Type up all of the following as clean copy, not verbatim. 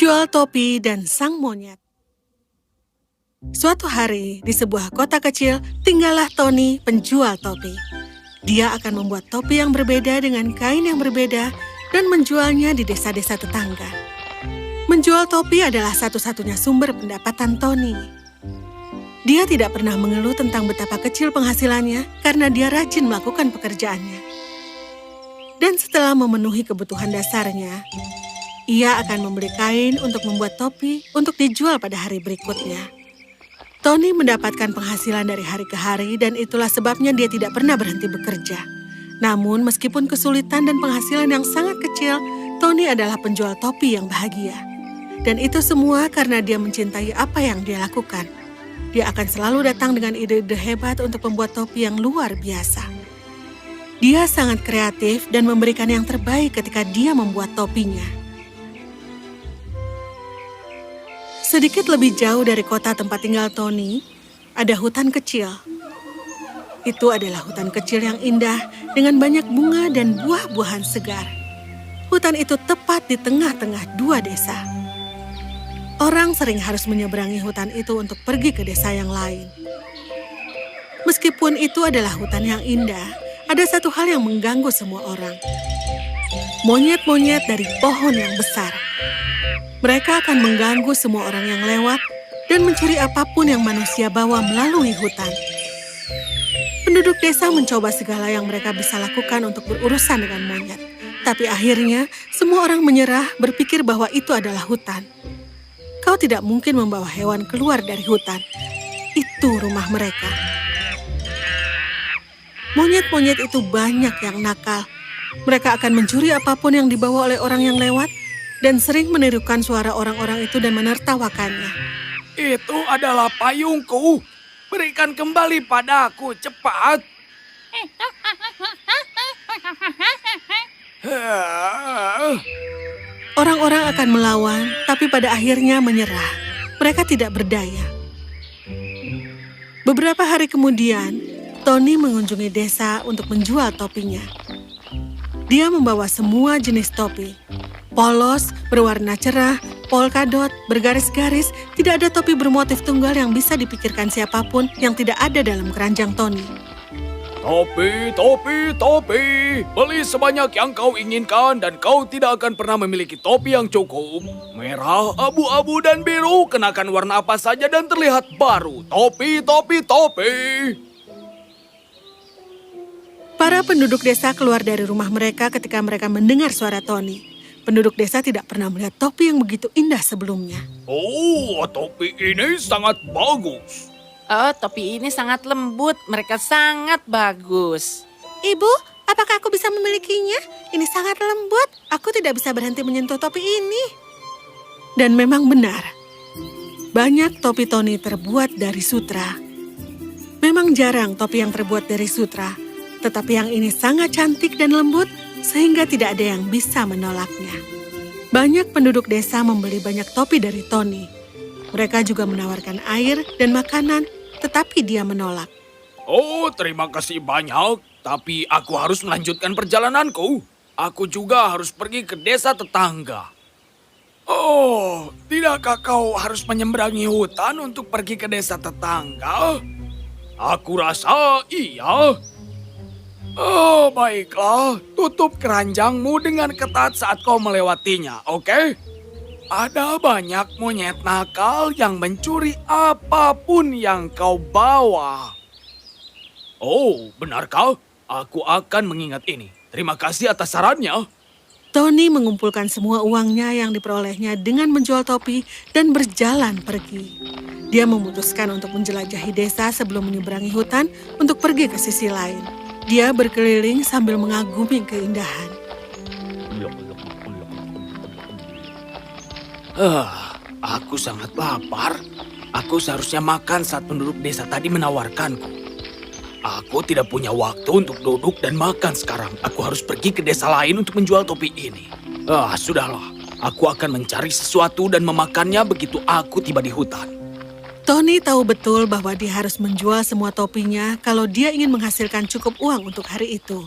Penjual topi dan sang monyet. Suatu hari, di sebuah kota kecil, tinggallah Tony, penjual topi. Dia akan membuat topi yang berbeda dengan kain yang berbeda dan menjualnya di desa-desa tetangga. Menjual topi adalah satu-satunya sumber pendapatan Tony. Dia tidak pernah mengeluh tentang betapa kecil penghasilannya karena dia rajin melakukan pekerjaannya. Dan setelah memenuhi kebutuhan dasarnya, ia akan membeli kain untuk membuat topi untuk dijual pada hari berikutnya. Tony mendapatkan penghasilan dari hari ke hari dan itulah sebabnya dia tidak pernah berhenti bekerja. Namun meskipun kesulitan dan penghasilan yang sangat kecil, Tony adalah penjual topi yang bahagia. Dan itu semua karena dia mencintai apa yang dia lakukan. Dia akan selalu datang dengan ide-ide hebat untuk membuat topi yang luar biasa. Dia sangat kreatif dan memberikan yang terbaik ketika dia membuat topinya. Sedikit lebih jauh dari kota tempat tinggal Tony, ada hutan kecil. Itu adalah hutan kecil yang indah dengan banyak bunga dan buah-buahan segar. Hutan itu tepat di tengah-tengah dua desa. Orang sering harus menyeberangi hutan itu untuk pergi ke desa yang lain. Meskipun itu adalah hutan yang indah, ada satu hal yang mengganggu semua orang. Monyet-monyet dari pohon yang besar. Mereka akan mengganggu semua orang yang lewat dan mencuri apapun yang manusia bawa melalui hutan. Penduduk desa mencoba segala yang mereka bisa lakukan untuk berurusan dengan monyet. Tapi akhirnya, semua orang menyerah berpikir bahwa itu adalah hutan. Kau tidak mungkin membawa hewan keluar dari hutan. Itu rumah mereka. Monyet-monyet itu banyak yang nakal. Mereka akan mencuri apapun yang dibawa oleh orang yang lewat dan sering menirukan suara orang-orang itu dan menertawakannya. Itu adalah payungku. Berikan kembali padaku, cepat. Orang-orang akan melawan, tapi pada akhirnya menyerah. Mereka tidak berdaya. Beberapa hari kemudian, Tony mengunjungi desa untuk menjual topinya. Dia membawa semua jenis topi. Polos, berwarna cerah, polkadot, bergaris-garis, tidak ada topi bermotif tunggal yang bisa dipikirkan siapapun yang tidak ada dalam keranjang Tony. Topi, topi, topi. Beli sebanyak yang kau inginkan dan kau tidak akan pernah memiliki topi yang cukup. Merah, abu-abu, dan biru. Kenakan warna apa saja dan terlihat baru. Topi, topi, topi. Para penduduk desa keluar dari rumah mereka ketika mereka mendengar suara Tony. Penduduk desa tidak pernah melihat topi yang begitu indah sebelumnya. Oh, topi ini sangat bagus. Oh, topi ini sangat lembut. Mereka sangat bagus. Ibu, apakah aku bisa memilikinya? Ini sangat lembut. Aku tidak bisa berhenti menyentuh topi ini. Dan memang benar. Banyak topi Tony terbuat dari sutra. Memang jarang topi yang terbuat dari sutra. Tetapi yang ini sangat cantik dan lembut sehingga tidak ada yang bisa menolaknya. Banyak penduduk desa membeli banyak topi dari Tony. Mereka juga menawarkan air dan makanan, tetapi dia menolak. Oh, terima kasih banyak. Tapi aku harus melanjutkan perjalananku. Aku juga harus pergi ke desa tetangga. Oh, tidakkah kau harus menyeberangi hutan untuk pergi ke desa tetangga? Aku rasa iya. Oh, baiklah. Tutup keranjangmu dengan ketat saat kau melewatinya, oke? Ada banyak monyet nakal yang mencuri apapun yang kau bawa. Oh, benarkah? Aku akan mengingat ini. Terima kasih atas sarannya. Tony mengumpulkan semua uangnya yang diperolehnya dengan menjual topi dan berjalan pergi. Dia memutuskan untuk menjelajahi desa sebelum menyeberangi hutan untuk pergi ke sisi lain. Dia berkeliling sambil mengagumi keindahan. Aku sangat lapar. Aku seharusnya makan saat penduduk desa tadi menawarkanku. Aku tidak punya waktu untuk duduk dan makan sekarang. Aku harus pergi ke desa lain untuk menjual topi ini. Sudahlah. Aku akan mencari sesuatu dan memakannya begitu aku tiba di hutan. Tony tahu betul bahwa dia harus menjual semua topinya kalau dia ingin menghasilkan cukup uang untuk hari itu.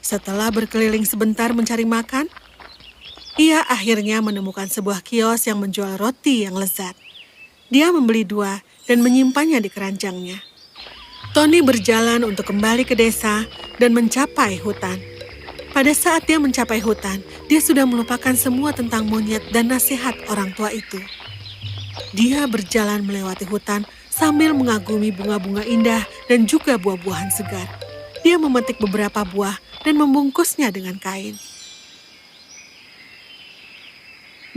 Setelah berkeliling sebentar mencari makan, Ia akhirnya menemukan sebuah kios yang menjual roti yang lezat. Dia membeli 2 dan menyimpannya di keranjangnya. Tony berjalan untuk kembali ke desa dan mencapai hutan. Pada saat dia mencapai hutan, dia sudah melupakan semua tentang monyet dan nasihat orang tua itu. Dia berjalan melewati hutan sambil mengagumi bunga-bunga indah dan juga buah-buahan segar. Dia memetik beberapa buah dan membungkusnya dengan kain.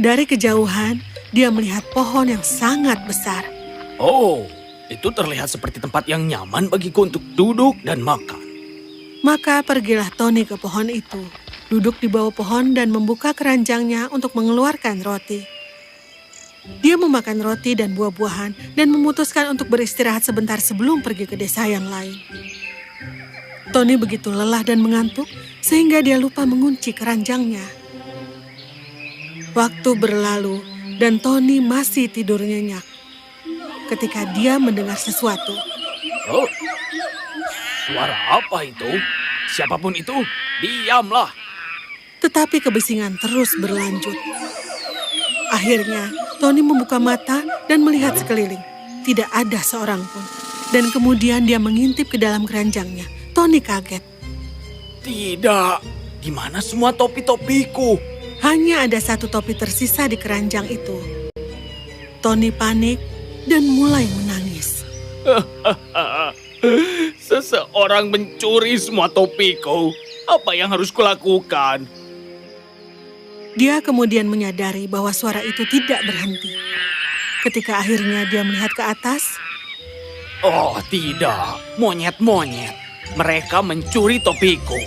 Dari kejauhan, dia melihat pohon yang sangat besar. Oh, itu terlihat seperti tempat yang nyaman bagiku untuk duduk dan makan. Maka pergilah Tony ke pohon itu, duduk di bawah pohon dan membuka keranjangnya untuk mengeluarkan roti. Dia memakan roti dan buah-buahan dan memutuskan untuk beristirahat sebentar sebelum pergi ke desa yang lain. Tony begitu lelah dan mengantuk sehingga dia lupa mengunci keranjangnya. Waktu berlalu dan Tony masih tidur nyenyak ketika dia mendengar sesuatu. Oh, suara apa itu? Siapapun itu, diamlah. Tetapi kebisingan terus berlanjut. Akhirnya, Tony membuka mata dan melihat sekeliling. Tidak ada seorang pun. Dan kemudian dia mengintip ke dalam keranjangnya. Tony kaget. Tidak, di mana semua topi-topiku? Hanya ada 1 topi tersisa di keranjang itu. Tony panik dan mulai menangis. Seseorang mencuri semua topiku. Apa yang harus kulakukan? Dia kemudian menyadari bahwa suara itu tidak berhenti. Ketika akhirnya dia melihat ke atas, Oh tidak, monyet-monyet. Mereka mencuri topiku.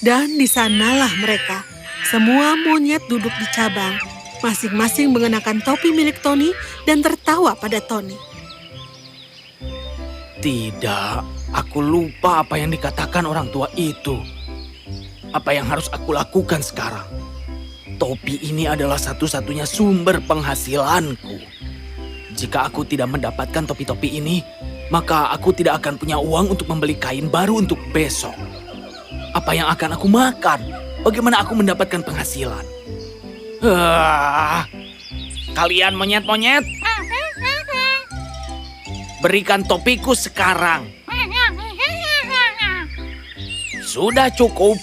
dan di sanalah mereka. Semua monyet duduk di cabang, masing-masing mengenakan topi milik Tony dan tertawa pada Tony. Tidak, aku lupa apa yang dikatakan orang tua itu. Apa yang harus aku lakukan sekarang? Topi ini adalah satu-satunya sumber penghasilanku. Jika aku tidak mendapatkan topi-topi ini, maka aku tidak akan punya uang untuk membeli kain baru untuk besok. Apa yang akan aku makan? Bagaimana aku mendapatkan penghasilan? Kalian monyet-monyet, berikan topiku sekarang. Sudah cukup.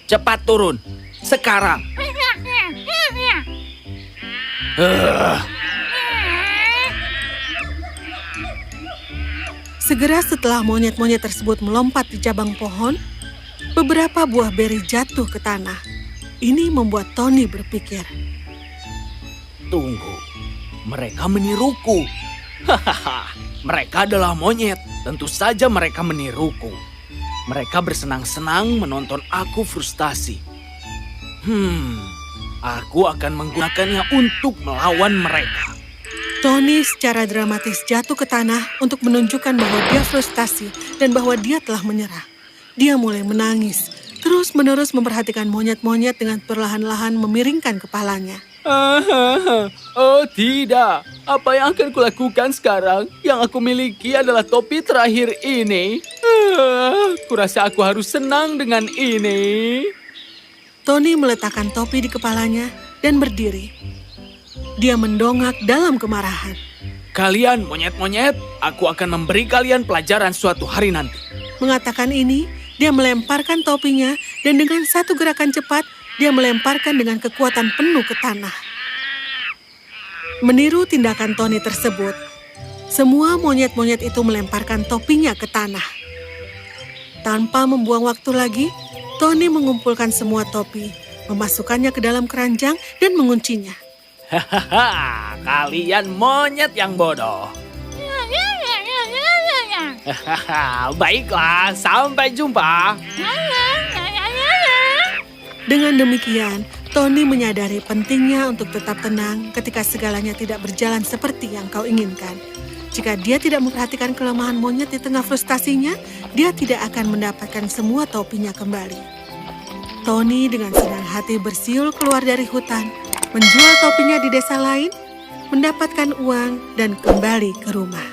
Cepat turun. Sekarang. Segera setelah monyet-monyet tersebut melompat di cabang pohon, beberapa buah beri jatuh ke tanah. Ini membuat Tony berpikir. Tunggu, mereka meniruku. Hahaha, mereka adalah monyet. Tentu saja mereka meniruku. Mereka bersenang-senang menonton aku frustasi. Aku akan menggunakannya untuk melawan mereka. Tony secara dramatis jatuh ke tanah untuk menunjukkan bahwa dia frustasi dan bahwa dia telah menyerah. Dia mulai menangis, terus-menerus memperhatikan monyet-monyet dengan perlahan-lahan memiringkan kepalanya. Oh tidak, apa yang akan kulakukan sekarang? Yang aku miliki adalah topi terakhir ini. Kurasa aku harus senang dengan ini. Tony meletakkan topi di kepalanya dan berdiri. Dia mendongak dalam kemarahan. Kalian monyet-monyet, aku akan memberi kalian pelajaran suatu hari nanti. Mengatakan ini, dia melemparkan topinya dan dengan satu gerakan cepat, dia melemparkan dengan kekuatan penuh ke tanah. Meniru tindakan Tony tersebut, semua monyet-monyet itu melemparkan topinya ke tanah. Tanpa membuang waktu lagi, Tony mengumpulkan semua topi, memasukkannya ke dalam keranjang dan menguncinya. Hahaha, kalian monyet yang bodoh. Hahaha, baiklah, sampai jumpa. Dengan demikian, Tony menyadari pentingnya untuk tetap tenang ketika segalanya tidak berjalan seperti yang kau inginkan. Jika dia tidak memperhatikan kelemahan monyet di tengah frustasinya, dia tidak akan mendapatkan semua topinya kembali. Tony dengan senang hati bersiul keluar dari hutan, menjual topinya di desa lain, mendapatkan uang dan kembali ke rumah.